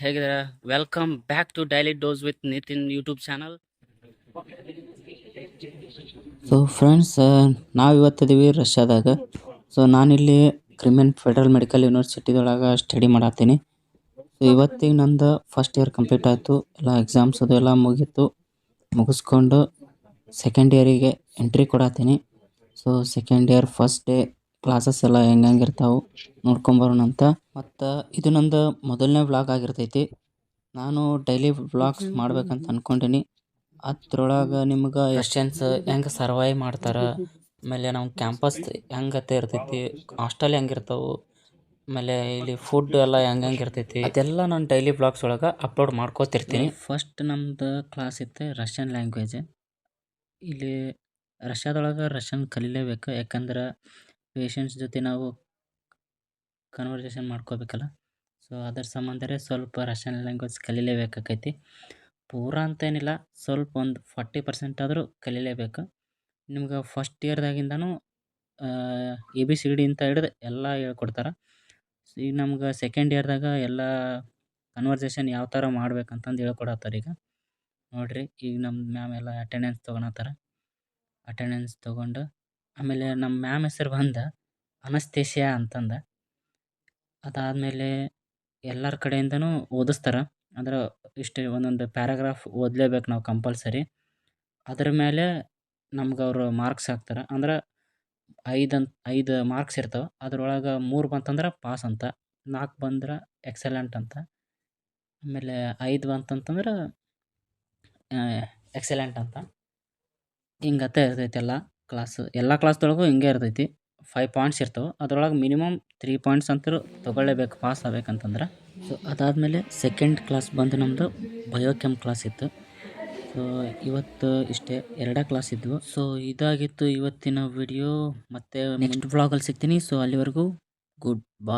ಹೇಗಿದ್ದೀರಾ? Welcome back to daily dose with Nitin YouTube channel. So friends, ನಾವು ಇವತ್ತಿದ್ದೀವಿ ರಷ್ಯಾದಾಗ. ಸೊ ನಾನಿಲ್ಲಿ ಕ್ರಿಮಿಯನ್ ಫೆಡರಲ್ ಮೆಡಿಕಲ್ ಯೂನಿವರ್ಸಿಟಿದೊಳಗೆ ಸ್ಟಡಿ ಮಾಡತ್ತೀನಿ. ಸೊ ಇವತ್ತಿಗೆ ನಂದು ಫಸ್ಟ್ ಇಯರ್ ಕಂಪ್ಲೀಟ್ ಆಯಿತು. ಎಲ್ಲ ಎಕ್ಸಾಮ್ಸ್ ಅದು ಎಲ್ಲ ಮುಗಿಸ್ಕೊಂಡು ಸೆಕೆಂಡ್ ಇಯರಿಗೆ ಎಂಟ್ರಿ ಕೊಡತ್ತೀನಿ. So second year first day classes ಎಲ್ಲ ಹೆಂಗಿರ್ತಾವೆ ನೋಡ್ಕೊಂಬರೋಣ ಅಂತ. ಮತ್ತು ಇದು ನಂದು ಮೊದಲನೇ ವ್ಲಾಗ್ ಆಗಿರ್ತೈತಿ. ನಾನು ಡೈಲಿ ವ್ಲಾಗ್ಸ್ ಮಾಡ್ಬೇಕಂತ ಅಂದ್ಕೊಂಡೀನಿ. ಅದ್ರೊಳಗೆ ನಿಮ್ಗೆ ರಷ್ಯನ್ಸ್ ಹೆಂಗೆ ಸರ್ವೈವ್ ಮಾಡ್ತಾರೆ, ಆಮೇಲೆ ನಮ್ಮ ಕ್ಯಾಂಪಸ್ ಹೆಂಗತೆ ಇರ್ತೈತಿ, ಹಾಸ್ಟೆಲ್ ಹೆಂಗಿರ್ತಾವೆ, ಆಮೇಲೆ ಇಲ್ಲಿ ಫುಡ್ ಎಲ್ಲ ಹೆಂಗೆ ಇರ್ತೈತಿ, ಅದೆಲ್ಲ ನಾನು ಡೈಲಿ ವ್ಲಾಗ್ಸ್ ಒಳಗೆ ಅಪ್ಲೋಡ್ ಮಾಡ್ಕೋತಿರ್ತೀನಿ. ಫಸ್ಟ್ ನಮ್ಮದು ಕ್ಲಾಸ್ ಇತ್ತು ರಷ್ಯನ್ ಲ್ಯಾಂಗ್ವೇಜ್. ಇಲ್ಲಿ ರಷ್ಯಾದೊಳಗೆ ರಷ್ಯನ್ ಕಲಿಲೇಬೇಕು, ಯಾಕಂದ್ರೆ ಪೇಷಂಟ್ಸ್ ಜೊತೆ ನಾವು ಕನ್ವರ್ಸೇಷನ್ ಮಾಡ್ಕೋಬೇಕಲ್ಲ. ಸೊ ಅದ್ರ ಸಂಬಂಧರೇ ಸ್ವಲ್ಪ ರಷ್ಯನ್ ಲ್ಯಾಂಗ್ವೇಜ್ ಕಲಿಲೇಬೇಕಾಕೈತಿ. ಪೂರ ಅಂತೇನಿಲ್ಲ, ಸ್ವಲ್ಪ ಒಂದು 40% ಆದರೂ ಕಲಿಲೇಬೇಕು. ನಿಮ್ಗೆ ಫಸ್ಟ್ ಇಯರ್ದಾಗಿಂದನೂ ABCD ಅಂತ ಹಿಡಿದು ಎಲ್ಲ ಹೇಳ್ಕೊಡ್ತಾರೆ. ಈಗ ನಮ್ಗೆ ಸೆಕೆಂಡ್ ಇಯರ್ದಾಗ ಎಲ್ಲ ಕನ್ವರ್ಸೇಷನ್ ಯಾವ ಥರ ಮಾಡ್ಬೇಕಂತಂದು ಹೇಳ್ಕೊಡತ್ತಾರೆ. ಈಗ ನೋಡಿರಿ, ಈಗ ನಮ್ಮ ಮ್ಯಾಮ್ ಎಲ್ಲ ಅಟೆಂಡೆನ್ಸ್ ತೊಗೊಳತ್ತಾರ. ಅಟೆಂಡೆನ್ಸ್ ತೊಗೊಂಡು ಆಮೇಲೆ ನಮ್ಮ ಮ್ಯಾಮ್ ಹೆಸರು ಬಂದು ಅನಸ್ತೇಶಿಯಾ ಅಂತಂದು. ಅದಾದಮೇಲೆ ಎಲ್ಲರ ಕಡೆಯಿಂದನೂ ಓದಿಸ್ತಾರೆ. ಅಂದ್ರೆ ಇಷ್ಟು ಒಂದೊಂದು ಪ್ಯಾರಾಗ್ರಾಫ್ ಓದಲೇಬೇಕು ನಾವು ಕಂಪಲ್ಸರಿ. ಅದ್ರ ಮೇಲೆ ನಮ್ಗೆ ಅವರು ಮಾರ್ಕ್ಸ್ ಹಾಕ್ತಾರೆ. ಅಂದ್ರೆ 5 ಮಾರ್ಕ್ಸ್ ಇರ್ತವೆ. ಅದ್ರೊಳಗೆ 3 ಬಂತಂದ್ರೆ ಪಾಸ್ ಅಂತ, 4 ಬಂದ್ರೆ ಎಕ್ಸಲೆಂಟ್ ಅಂತ, ಆಮೇಲೆ 5 ಬಂತಂತಂದ್ರೆ ಎಕ್ಸಲೆಂಟ್ ಅಂತ. ಹಿಂಗತ್ತೆ ಇರ್ತೈತಿ ಎಲ್ಲ ಕ್ಲಾಸ್ದೊಳಗೂ ಹಿಂಗೆ ಇರ್ತೈತಿ. 5 ಪಾಯಿಂಟ್ಸ್ ಇರ್ತವೆ. ಅದ್ರೊಳಗೆ ಮಿನಿಮಮ್ 3 ಪಾಯಿಂಟ್ಸ್ ಅಂತೂ ತೊಗೊಳ್ಳೇಬೇಕು ಪಾಸ್ ಆಗ್ಬೇಕಂತಂದ್ರೆ. ಸೊ ಅದಾದಮೇಲೆ ಸೆಕೆಂಡ್ ಕ್ಲಾಸ್ ಬಂದು ನಮ್ಮದು ಬಯೋಕೆಮ್ ಕ್ಲಾಸ್ ಇತ್ತು. ಸೊ ಇವತ್ತು ಇಷ್ಟೇ 2 ಕ್ಲಾಸ್ ಇದ್ವು. ಸೊ ಇದಾಗಿತ್ತು ಇವತ್ತಿನ ವಿಡಿಯೋ. ಮತ್ತೆ ನೆಕ್ಸ್ಟ್ ವ್ಲಾಗಲ್ಲಿ ಸಿಗ್ತೀನಿ. ಸೊ ಅಲ್ಲಿವರೆಗೂ ಗುಡ್ ಬೈ.